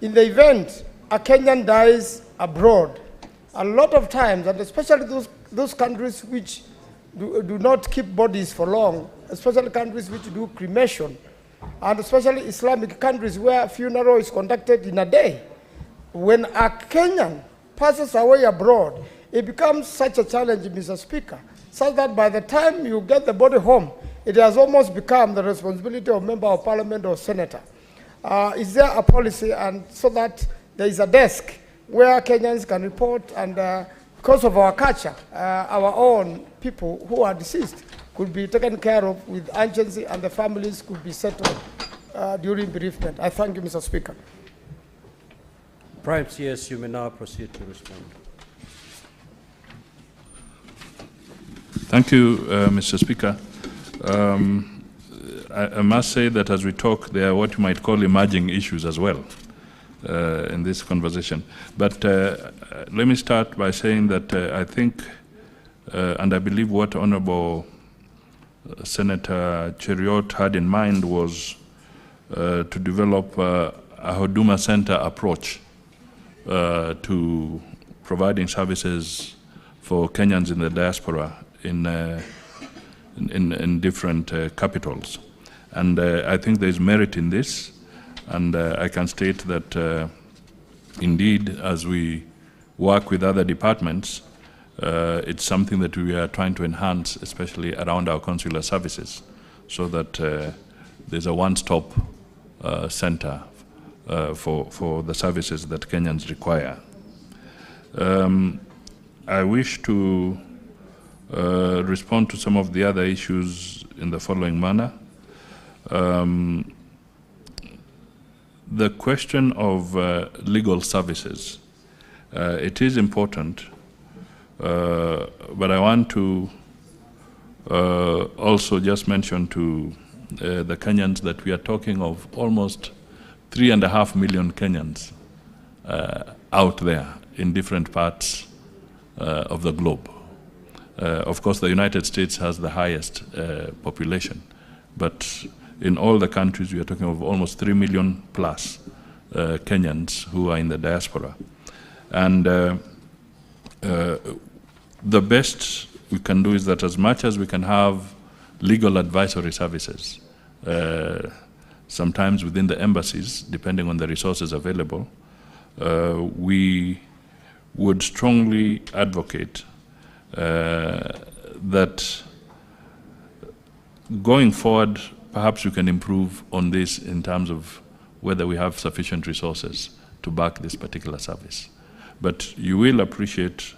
Speaker 17: in the event a Kenyan dies abroad? A lot of times, and especially those countries which do not keep bodies for long, especially countries which do cremation, and especially Islamic countries where funeral is conducted in a day. When a Kenyan passes away abroad, it becomes such a challenge, Mr. Speaker, such that by the time you get the body home, it has almost become the responsibility of member of parliament or senator. Is there a policy, and so that there is a desk where Kenyans can report, and because of our culture, our own people who are deceased could be taken care of with urgency and the families could be settled during bereavement. I thank you, Mr. Speaker.
Speaker 2: Prime CS, you may now proceed to respond.
Speaker 1: Thank you, Mr. Speaker. I must say that as we talk, there are what you might call emerging issues as well in this conversation. But let me start by saying that I think, and I believe what Honorable Senator Cheriot had in mind was to develop a Huduma Center approach to providing services for Kenyans in the diaspora in different capitals. And I think there is merit in this, and I can state that indeed, as we work with other departments, it's something that we are trying to enhance, especially around our consular services, so that there's a one-stop center for the services that Kenyans require. I wish to respond to some of the other issues in the following manner. The question of legal services, it is important, but I want to also just mention to the Kenyans that we are talking of almost 3.5 million Kenyans out there in different parts of the globe. Of course, the United States has the highest population, but in all the countries, we are talking of almost 3 million plus Kenyans who are in the diaspora. And the best we can do is that as much as we can have legal advisory services, sometimes within the embassies, depending on the resources available, we would strongly advocate that going forward, perhaps we can improve on this in terms of whether we have sufficient resources to back this particular service. But you will appreciate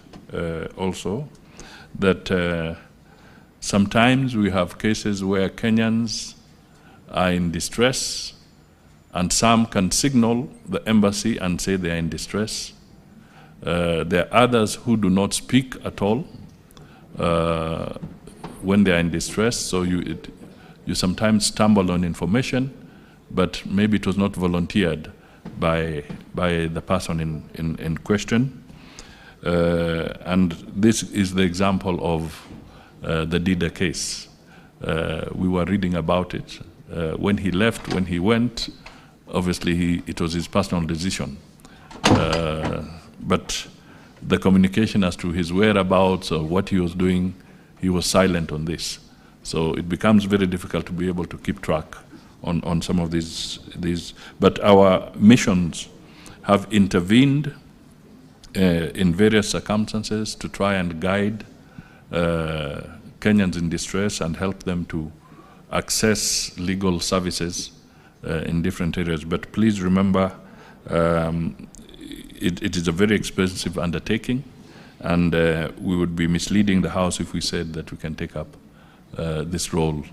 Speaker 1: also that sometimes we have cases where Kenyans are in distress, and some can signal the embassy and say they are in distress. There are others who do not speak at all when they are in distress, so you sometimes stumble on information, but maybe it was not volunteered by the person in question. And this is the example of the Dida case. We were reading about it. When he left, when he went, obviously it was his personal decision. But the communication as to his whereabouts or what he was doing, he was silent on this. So it becomes very difficult to be able to keep track on some of these. But our missions have intervened in various circumstances to try and guide Kenyans in distress and help them to access legal services in different areas. But please remember, it is a very expensive undertaking, and we would be misleading the House if we said that we can take up this role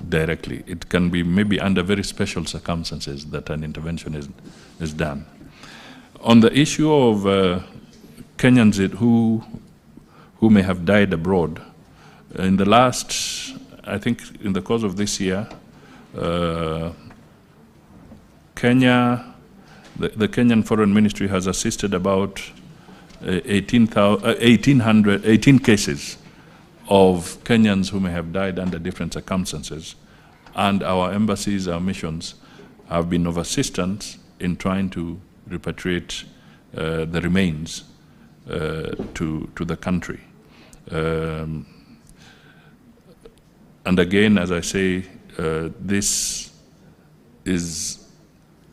Speaker 1: directly. It can be maybe under very special circumstances that an intervention is done. On the issue of Kenyans who may have died abroad, in the last, I think in the course of this year, Kenya, the Kenyan Foreign Ministry has assisted about 18 cases of Kenyans who may have died under different circumstances. And our embassies, our missions, have been of assistance in trying to repatriate the remains to the country. And again, as I say, this is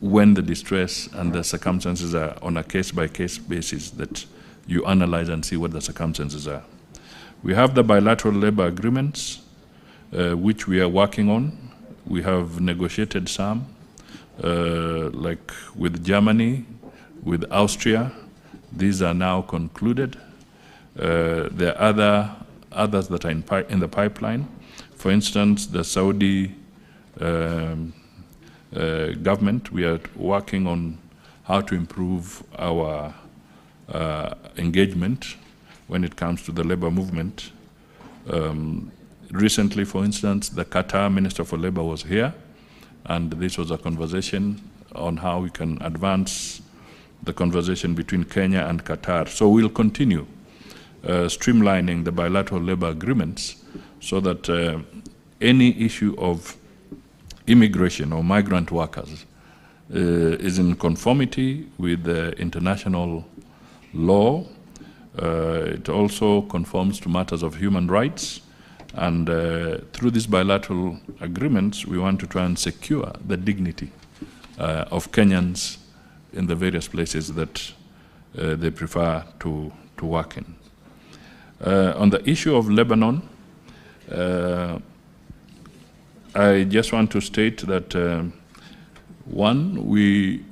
Speaker 1: when the distress and the circumstances are on a case-by-case basis that you analyze and see what the circumstances are. We have the bilateral labor agreements, which we are working on. We have negotiated some, like with Germany, with Austria. These are now concluded. There are others that are in the pipeline. For instance, the Saudi government, we are working on how to improve our engagement when it comes to the labor movement. Recently, for instance, the Qatar Minister for Labor was here, and this was a conversation on how we can advance the conversation between Kenya and Qatar. So we'll continue streamlining the bilateral labor agreements so that any issue of immigration or migrant workers is in conformity with the international law. It also conforms to matters of human rights. And through these bilateral agreements, we want to try and secure the dignity of Kenyans in the various places that they prefer to work in. On the issue of Lebanon, I just want to state that one, we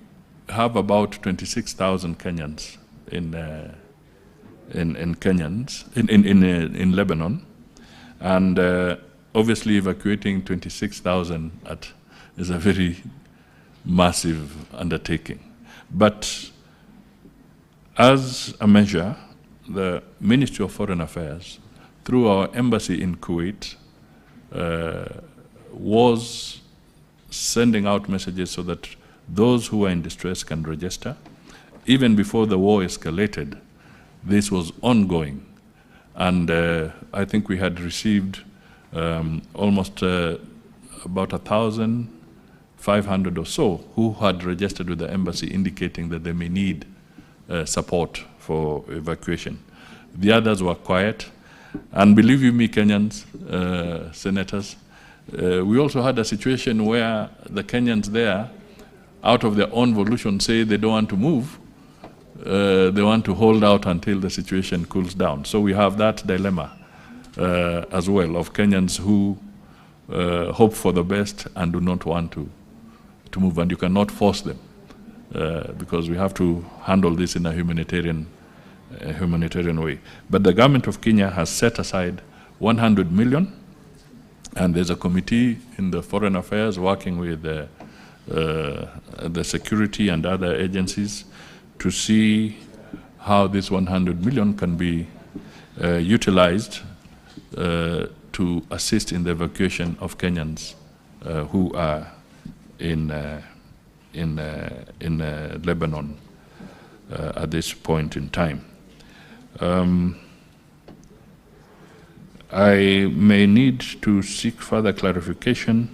Speaker 1: have about 26,000 Kenyans in Lebanon, and obviously evacuating 26,000 is a very massive undertaking. But as a measure, the Ministry of Foreign Affairs, through our embassy in Kuwait, was sending out messages so that those who are in distress can register. Even before the war escalated, this was ongoing. And I think we had received almost about 1,500 or so who had registered with the embassy, indicating that they may need support for evacuation. The others were quiet. And believe you me, Kenyans, senators, we also had a situation where the Kenyans there, out of their own volition, say they don't want to move. They want to hold out until the situation cools down. So we have that dilemma as well of Kenyans who hope for the best and do not want to move, and you cannot force them because we have to handle this in a humanitarian way. But the government of Kenya has set aside 100 million, and there's a committee in the Foreign Affairs working with the security and other agencies to see how this 100 million can be utilized to assist in the evacuation of Kenyans who are in Lebanon at this point in time. I may need to seek further clarification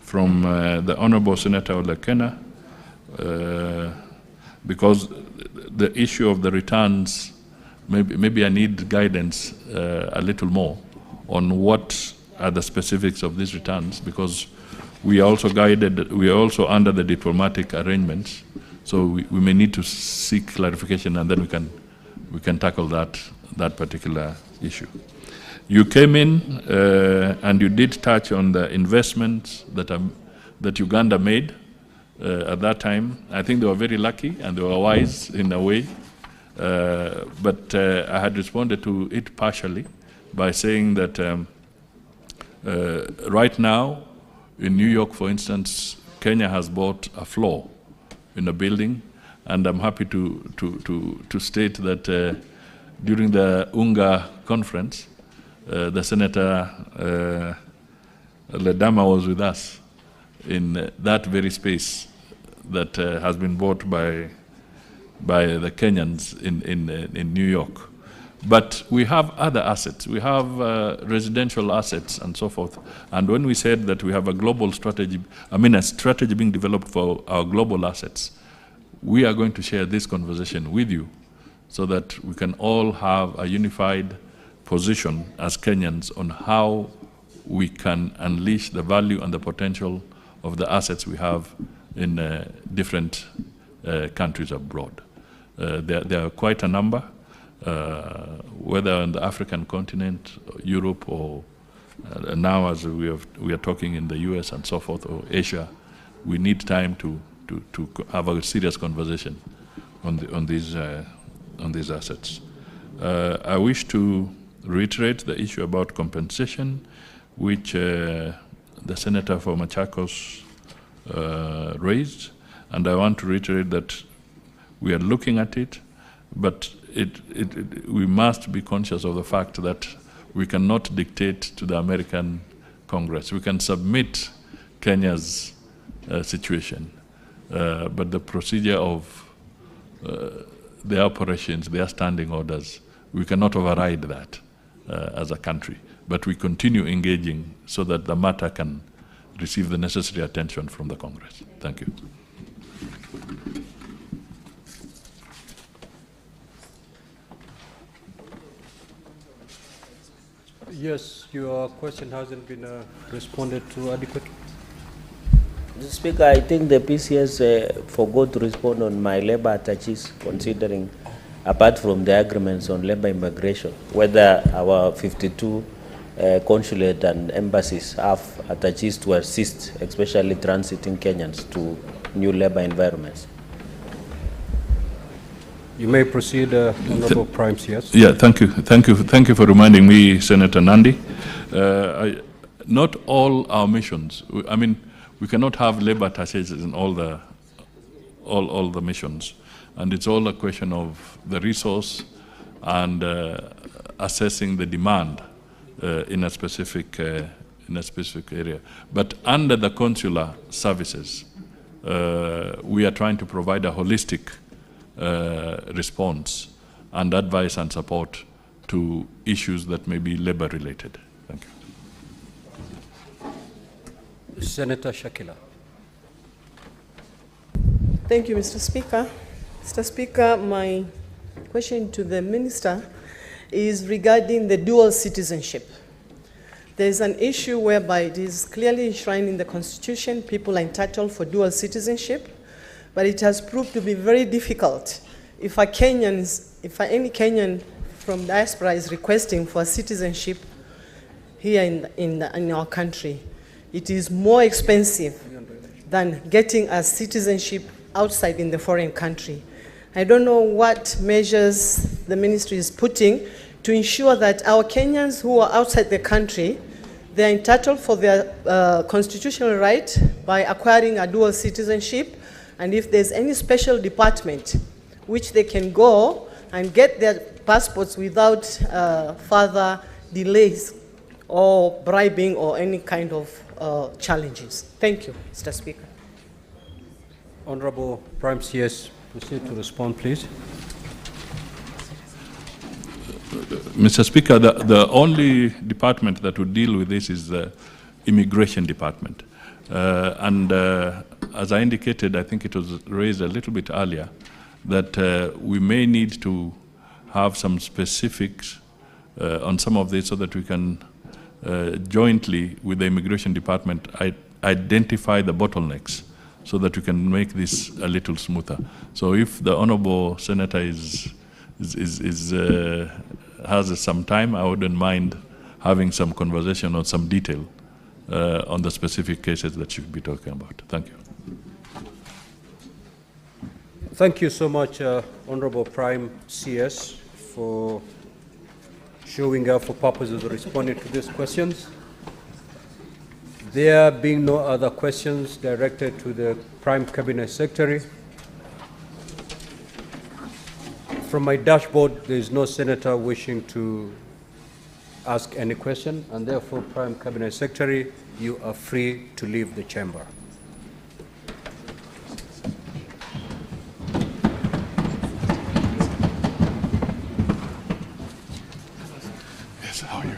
Speaker 1: from the Honorable Senator Olekena, because the issue of the returns, maybe I need guidance a little more on what are the specifics of these returns, because we are also under the diplomatic arrangements, so we may need to seek clarification, and then we can tackle that particular issue. You came in and you did touch on the investments that Uganda made at that time. I think they were very lucky and they were wise in a way, but I had responded to it partially by saying that right now in New York, for instance, Kenya has bought a floor in a building, and I'm happy to state that during the UNGA conference, the Senator Ledama was with us in that very space that has been bought by the Kenyans in New York. But we have other assets. We have residential assets and so forth. And when we said that we have a global strategy, a strategy being developed for our global assets, we are going to share this conversation with you so that we can all have a unified position as Kenyans on how we can unleash the value and the potential of the assets we have in different countries abroad. There are quite a number, whether on the African continent, Europe, or now as we are talking in the US and so forth, or Asia. We need time to have a serious conversation on these assets. I wish to reiterate the issue about compensation. which the Senator for Machakos raised, and I want to reiterate that we are looking at it, but we must be conscious of the fact that we cannot dictate to the American Congress. We can submit Kenya's situation, but the procedure of their operations, their standing orders, we cannot override that as a country. But we continue engaging so that the matter can receive the necessary attention from the Congress. Thank you.
Speaker 2: Yes, your question hasn't been responded to adequately.
Speaker 15: Mr. Speaker, I think the PCS forgot to respond on my labor attaches, considering, apart from the agreements on labor immigration, whether our 52 consulate and embassies have attaches to assist, especially transiting Kenyans to new labor environments.
Speaker 2: You may proceed, Honorable Prime CS.
Speaker 1: Yeah, thank you for reminding me, Senator Nandi. Not all our missions. I mean, we cannot have labor attaches in all the missions, and it's all a question of the resource and assessing the demand in a specific area. But under the consular services, we are trying to provide a holistic response and advice and support to issues that may be labor related. Thank you.
Speaker 2: Senator Shakila.
Speaker 18: Thank you, Mr. Speaker. Mr. Speaker, my question to the Minister is regarding the dual citizenship. There is an issue whereby it is clearly enshrined in the Constitution, people are entitled for dual citizenship, but it has proved to be very difficult. If any Kenyan from diaspora is requesting for citizenship here in our country, it is more expensive than getting a citizenship outside in the foreign country. I don't know what measures the ministry is putting to ensure that our Kenyans who are outside the country, they are entitled for their constitutional right by acquiring a dual citizenship, and if there's any special department which they can go and get their passports without further delays or bribing or any kind of challenges. Thank you, Mr. Speaker.
Speaker 2: Honorable Prime CS, proceed to respond, please.
Speaker 1: Mr. Speaker, the only department that would deal with this is the Immigration Department. As I indicated, I think it was raised a little bit earlier, that we may need to have some specifics on some of this so that we can jointly with the Immigration Department identify the bottlenecks so that we can make this a little smoother. So if the Honourable Senator has some time, I wouldn't mind having some conversation on some detail on the specific cases that you'll be talking about. Thank you.
Speaker 2: Thank you so much, Honorable Prime CS, for showing up for purposes of responding to these questions. There being no other questions directed to the Prime Cabinet Secretary, from my dashboard, there is no senator wishing to ask any question, and therefore, Prime Cabinet Secretary, you are free to leave the chamber.
Speaker 1: Yes, how are you?